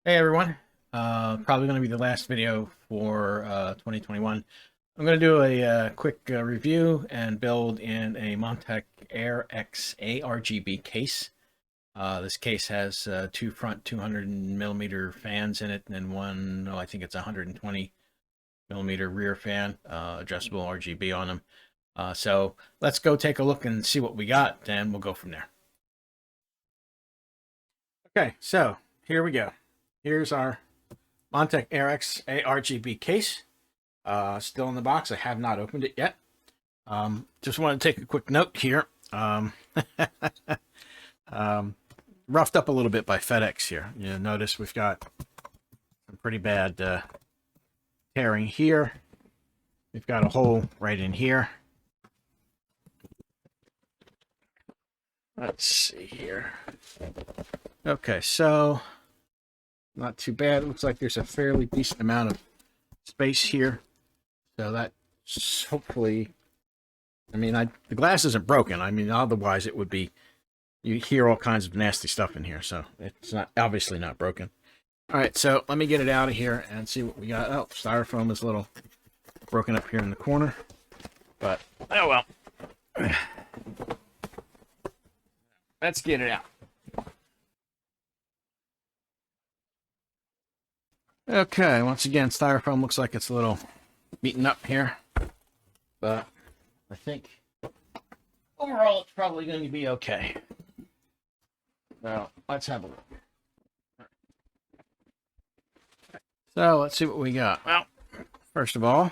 Hey everyone, probably going to be the last video for 2021. I'm going to do a quick review and build in a Montech Air X ARGB case. This case has two front 200mm fans in it and then one, I think it's 120mm rear fan, adjustable RGB on them. So let's go take a look and see what we got, and we'll go from there. Okay, so here we go. Here's our Montech Air X ARGB case. Still in the box. I have not opened it yet. Just want to take a quick note here. Roughed up a little bit by FedEx here. You notice we've got some pretty bad tearing here. We've got a hole right in here. Let's see here. Okay, so not too bad. It looks like there's a fairly decent amount of space here. So that's hopefully, I mean, the glass isn't broken. I mean, otherwise it would be, you hear all kinds of nasty stuff in here. So it's not, obviously not broken. All right, so let me get it out of here and see what we got. Oh, styrofoam is a little broken up here in the corner, but oh well. Let's get it out. Okay, once again, styrofoam looks like it's a little beaten up here, but I think overall it's probably going to be okay. So let's have a look. So let's see what we got. Well, first of all,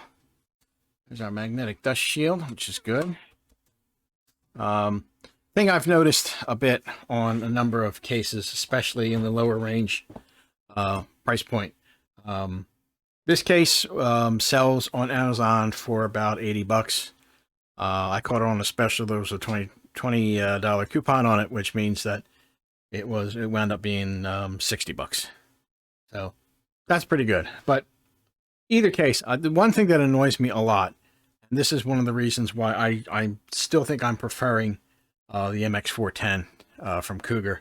there's our magnetic dust shield, which is good. Thing I've noticed a bit on a number of cases, especially in the lower range price point. This case sells on Amazon for about 80 bucks. I caught it on a special. There was a $20 coupon on it, which means that it wound up being 60 bucks. So that's pretty good. But either case, the one thing that annoys me a lot, and this is one of the reasons why I still think I'm preferring the MX410 from Cougar.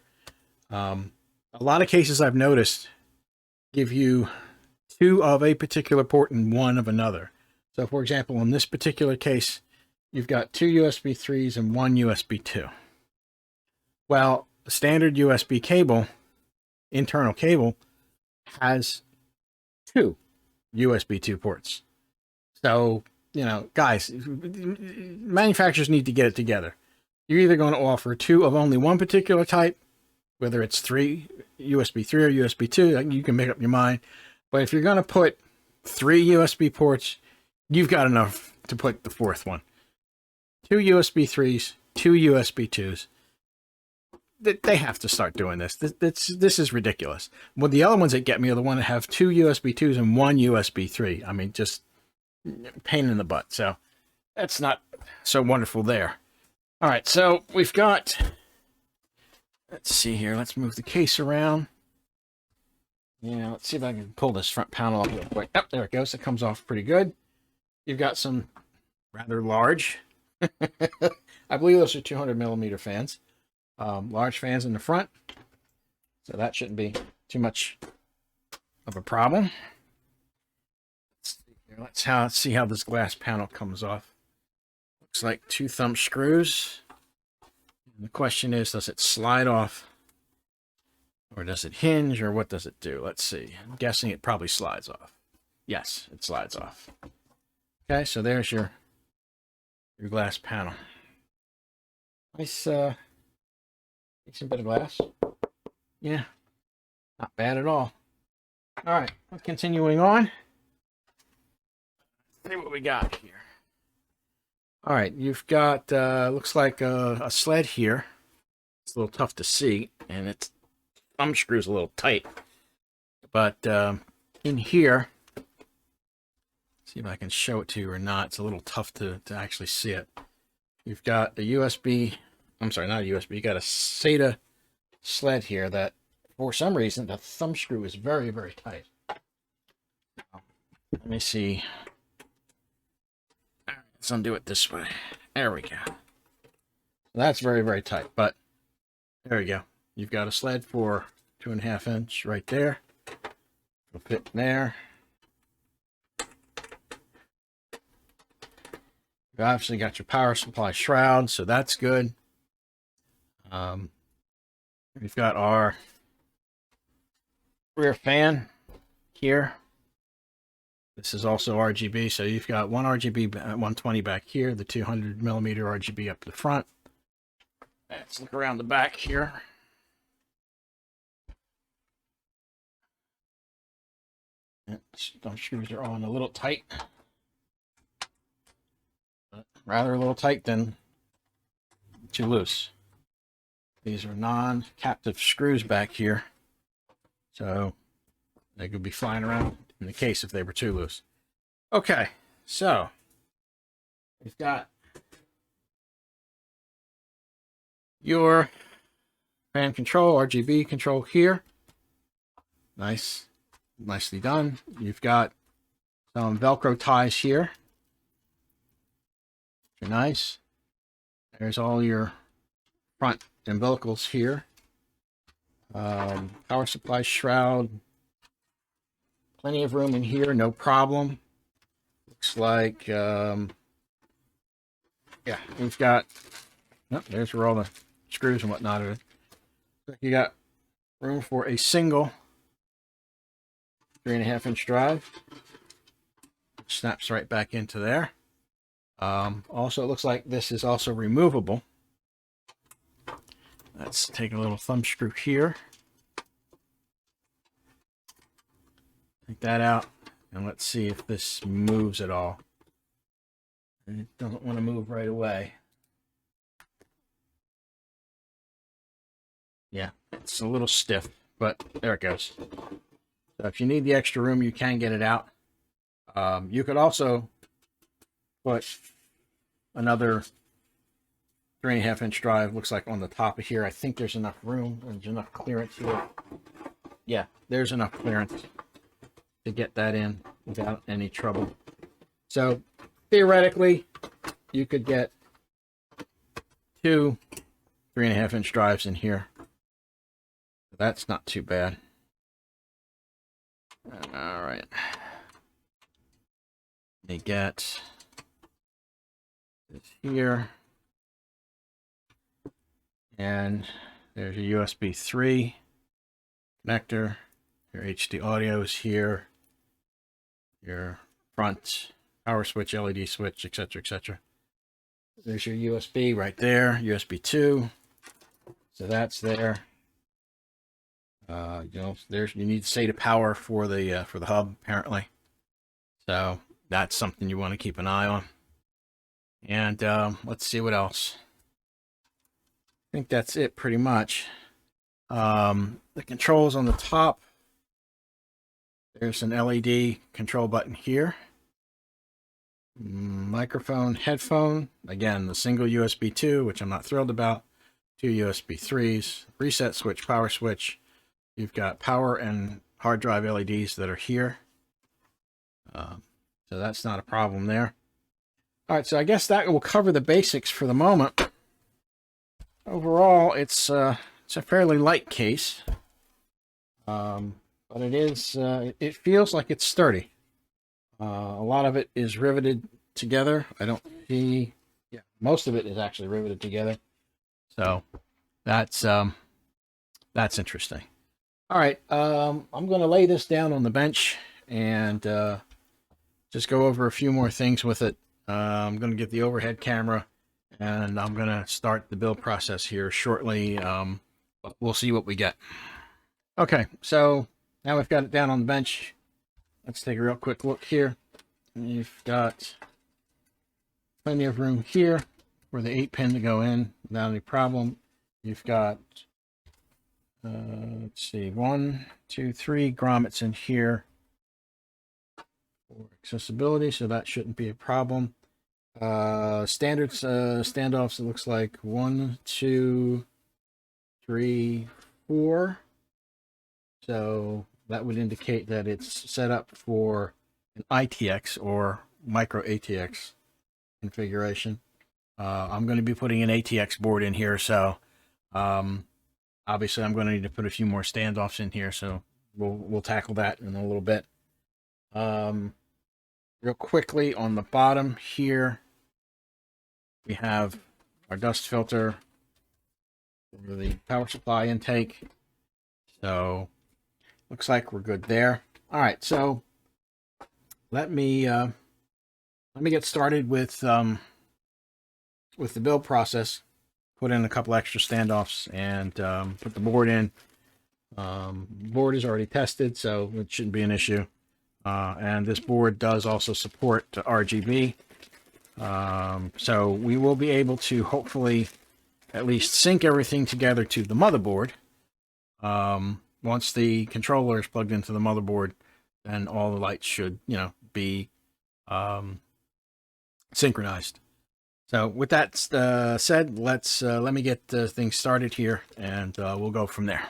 A lot of cases I've noticed give you two of a particular port and one of another. So for example, in this particular case, you've got two USB 3s and one USB 2. Well, the standard USB cable, internal cable, has two USB 2 ports. So, you know, guys, manufacturers need to get it together. You're either going to offer two of only one particular type, whether it's USB 3 or USB 2, you can make up your mind. But if you're going to put three USB ports, you've got enough to put the fourth one. Two USB 3s, two USB 2s. They have to start doing this. This is ridiculous. Well, the other ones that get me are the ones that have two USB 2s and one USB 3. I mean, just pain in the butt. So that's not so wonderful there. All right, so we've got, let's see here. Let's move the case around. Yeah, let's see if I can pull this front panel off real quick. Oh, there it goes. It comes off pretty good. You've got some rather large, I believe those are 200mm fans. Large fans in the front. So that shouldn't be too much of a problem. Let's see how this glass panel comes off. Looks like two thumb screws. And the question is, does it slide off? Or does it hinge, or what does it do? Let's see. I'm guessing it probably slides off. Yes, it slides off. Okay, so there's your glass panel. Nice, decent bit of glass. Yeah, not bad at all. All right, continuing on. Let's see what we got here. All right, you've got, looks like a sled here. It's a little tough to see, and its thumb screw's a little tight. But in here, see if I can show it to you or not. It's a little tough to actually see it. You've got a USB, I'm sorry, not a USB. You got a SATA sled here that, for some reason, the thumb screw is very, very tight. Let me see. Let's undo it this way. There we go. That's very, very tight, but there we go. You've got a sled for 2.5 inch right there. It'll fit there. You obviously got your power supply shroud, so that's good. We've got our rear fan here. This is also RGB, so you've got one RGB 120 back here, the 200 millimeter RGB up the front. Let's look around the back here. Those screws are on a little tight. Rather a little tight than too loose. These are non-captive screws back here, so they could be flying around in the case if they were too loose. Okay, so we've got your fan control, RGB control here. Nicely done. You've got some Velcro ties here. They're nice. There's all your front umbilicals here. Power supply shroud. Plenty of room in here, no problem. Looks like, yeah, we've got, oh, there's where all the screws and whatnot are. You got room for a single 3.5-inch drive. Snaps right back into there. Also, it looks like this is also removable. Let's take a little thumb screw here. Take that out, and let's see if this moves at all. And it doesn't want to move right away. Yeah, it's a little stiff, but there it goes. So if you need the extra room, you can get it out. You could also put another 3.5-inch drive, looks like on the top of here. I think there's enough room, there's enough clearance here. Yeah, there's enough clearance to get that in without any trouble. So theoretically, you could get two 3.5-inch drives in here. That's not too bad. All right. They get this here. And there's your USB 3 connector. Your HD audio is here. Your front power switch, LED switch, etc., etc. There's your USB right there, USB 2. So that's there. You know, there's, you need SATA power for the hub apparently. So that's something you want to keep an eye on. And let's see what else. I think that's it pretty much. The controls on the top. There's an LED control button here. Microphone, headphone. Again, the single USB 2, which I'm not thrilled about. Two USB 3s. Reset switch, power switch. You've got power and hard drive LEDs that are here. So that's not a problem there. All right, so I guess that will cover the basics for the moment. Overall, it's a fairly light case. But it is, it feels like it's sturdy. A lot of it is riveted together. I don't see, yeah, most of it is actually riveted together. So that's interesting. All right, I'm going to lay this down on the bench and just go over a few more things with it. I'm going to get the overhead camera and I'm going to start the build process here shortly. But we'll see what we get. Okay, so now we've got it down on the bench. Let's take a real quick look here. You've got plenty of room here for the 8-pin to go in without any problem. You've got, let's see, 1, 2, 3 grommets in here for accessibility, so that shouldn't be a problem. Standard standoffs, it looks like 1, 2, 3, 4. So that would indicate that it's set up for an ITX or micro ATX configuration. I'm going to be putting an ATX board in here, so obviously I'm going to need to put a few more standoffs in here. So we'll tackle that in a little bit. Real quickly on the bottom here, we have our dust filter for the power supply intake. So looks like we're good there. All right, so let me get started with the build process. Put in a couple extra standoffs and put the board in. Board is already tested, so it shouldn't be an issue. And this board does also support RGB. So we will be able to hopefully at least sync everything together to the motherboard. Once the controller is plugged into the motherboard, then all the lights should, be synchronized. So with that said, let me get things started here, and we'll go from there.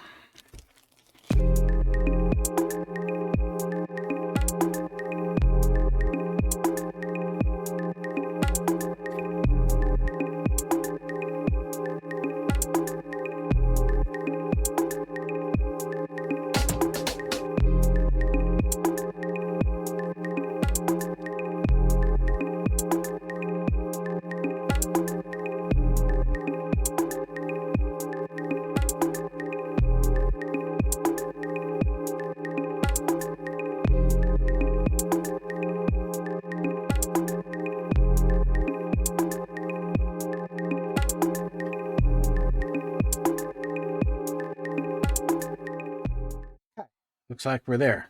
Looks like we're there.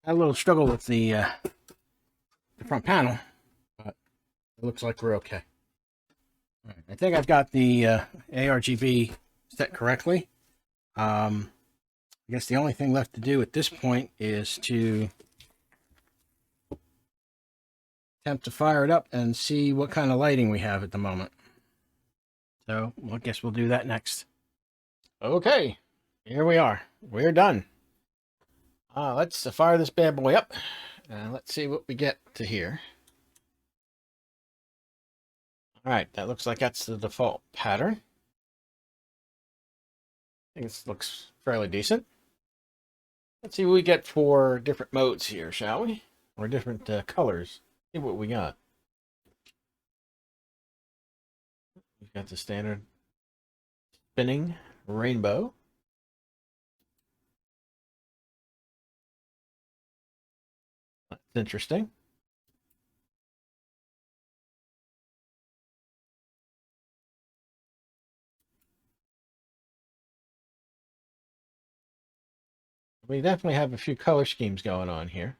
Had a little struggle with the front panel, but it looks like we're okay. All right, I think I've got the ARGB set correctly. I guess the only thing left to do at this point is to attempt to fire it up and see what kind of lighting we have at the moment. So I guess we'll do that next. Okay, here we are. We're done. Let's fire this bad boy up, and let's see what we get to here. All right, that looks like that's the default pattern. I think this looks fairly decent. Let's see what we get for different modes here, shall we? Or different colors. See what we got. We've got the standard spinning rainbow. That's interesting. We definitely have a few color schemes going on here.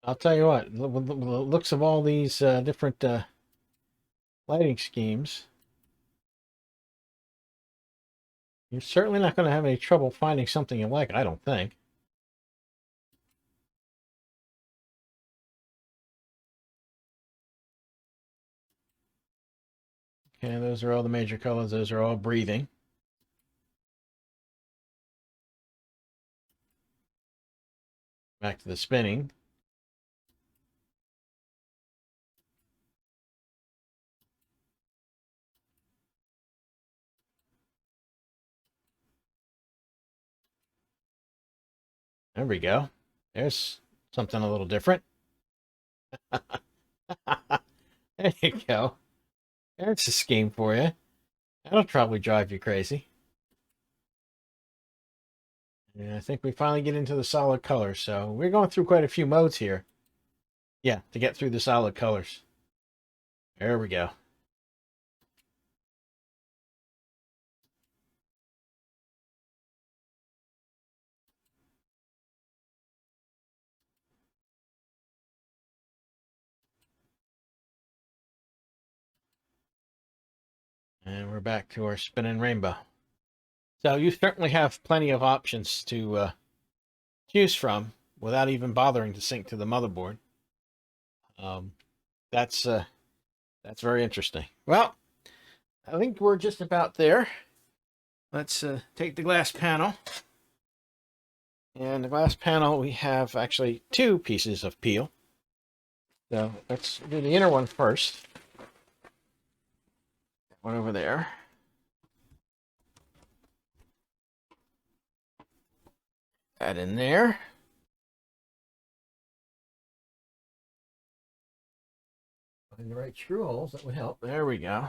I'll tell you what, the looks of all these different lighting schemes, you're certainly not going to have any trouble finding something you like, I don't think. Okay, those are all the major colors. Those are all breathing. Back to the spinning. There we go. There's something a little different. There you go. There's a scheme for you. That'll probably drive you crazy. And I think we finally get into the solid colors. So we're going through quite a few modes here. Yeah, to get through the solid colors. There we go. And we're back to our spinning rainbow. So you certainly have plenty of options to choose from without even bothering to sync to the motherboard. Um, that's very interesting. Well, I think we're just about there. Let's take the glass panel. And the glass panel, we have actually two pieces of peel. So let's do the inner one first. One over there. That in there. Find the right screw holes, that would help. There we go.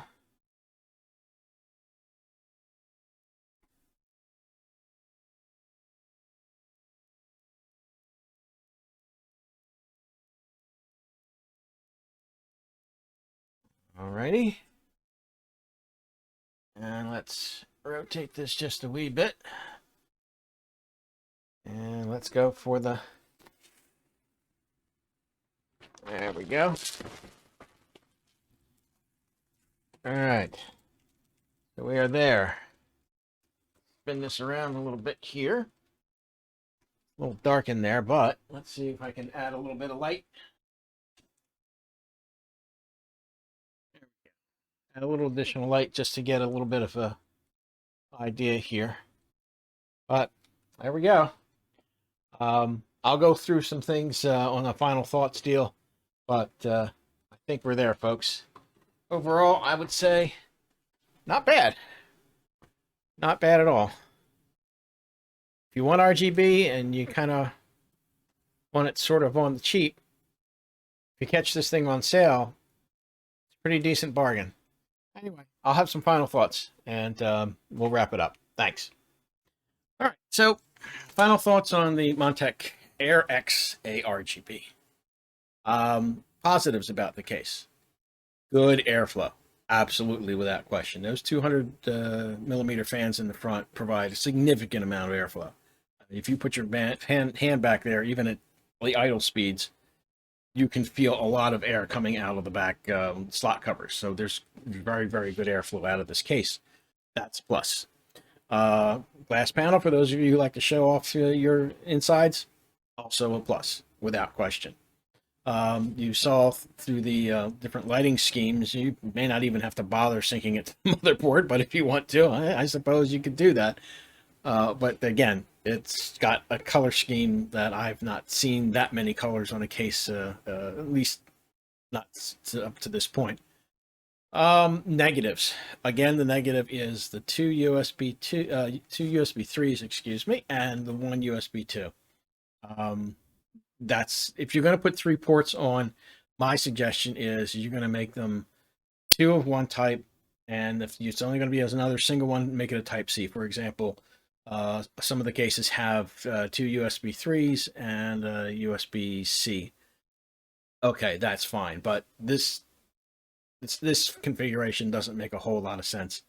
Alrighty. And let's rotate this just a wee bit. And let's go for the... There we go. Alright. So we are there. Spin this around a little bit here. A little dark in there, but let's see if I can add a little bit of light. There we go. Add a little additional light just to get a little bit of a idea here. But there we go. I'll go through some things on a final thoughts deal, but I think we're there, folks. Overall, I would say not bad. Not bad at all. If you want RGB and you kind of want it sort of on the cheap, if you catch this thing on sale, it's a pretty decent bargain. Anyway, I'll have some final thoughts and we'll wrap it up. Thanks. All right, so final thoughts on the Montech Air X ARGB. Positives about the case. Good airflow, absolutely, without question. Those 200 millimeter fans in the front provide a significant amount of airflow. If you put your hand back there, even at the idle speeds, you can feel a lot of air coming out of the back slot covers. So there's very, very good airflow out of this case. That's a plus. Glass panel, for those of you who like to show off your insides, also a plus, without question. You saw through the different lighting schemes, you may not even have to bother syncing it to the motherboard, but if you want to, I suppose you could do that. But again, it's got a color scheme that I've not seen that many colors on a case, at least not up to this point. Negatives. Again, the negative is the two USB 3s, excuse me, and the one USB 2. That's, if you're going to put 3 ports on, my suggestion is you're going to make them 2 of one type, and if it's only going to be as another single one, make it a type C. For example, some of the cases have 2 USB 3s and a USB C. Okay, that's fine, but this configuration doesn't make a whole lot of sense.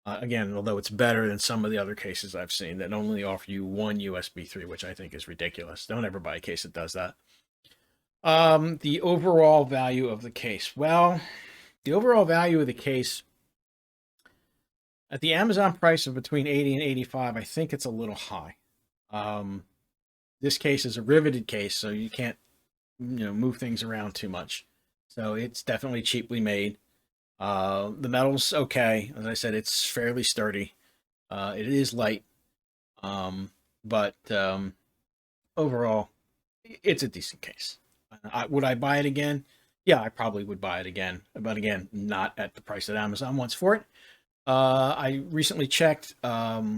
Again, although it's better than some of the other cases I've seen that only offer you one USB 3, which I think is ridiculous. Don't ever buy a case that does that. The overall value of the case. Well, the overall value of the case, at the Amazon price of between 80 and 85, I think it's a little high. This case is a riveted case, so you can't, move things around too much. So it's definitely cheaply made. The metal's okay. As I said, it's fairly sturdy. It is light. But overall, it's a decent case. Would I buy it again? Yeah, I probably would buy it again. But again, not at the price that Amazon wants for it. I recently checked Newegg.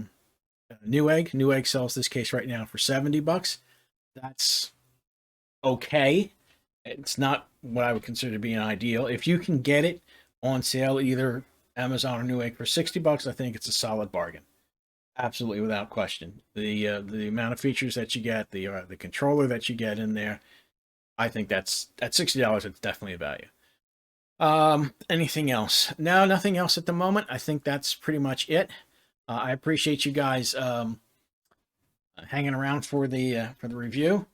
Newegg sells this case right now for $70. That's okay. It's not what I would consider to be an ideal. If you can get it on sale, either Amazon or Newegg for $60, I think it's a solid bargain. Absolutely, without question. The amount of features that you get, the controller that you get in there, I think that's at $60, it's definitely a value. Anything else? No, nothing else at the moment. I think that's pretty much it. I appreciate you guys hanging around for the review.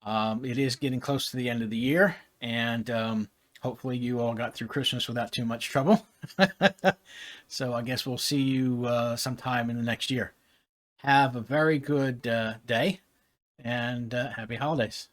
It is getting close to the end of the year, and hopefully you all got through Christmas without too much trouble. So I guess we'll see you sometime in the next year. Have a very good day, and happy holidays.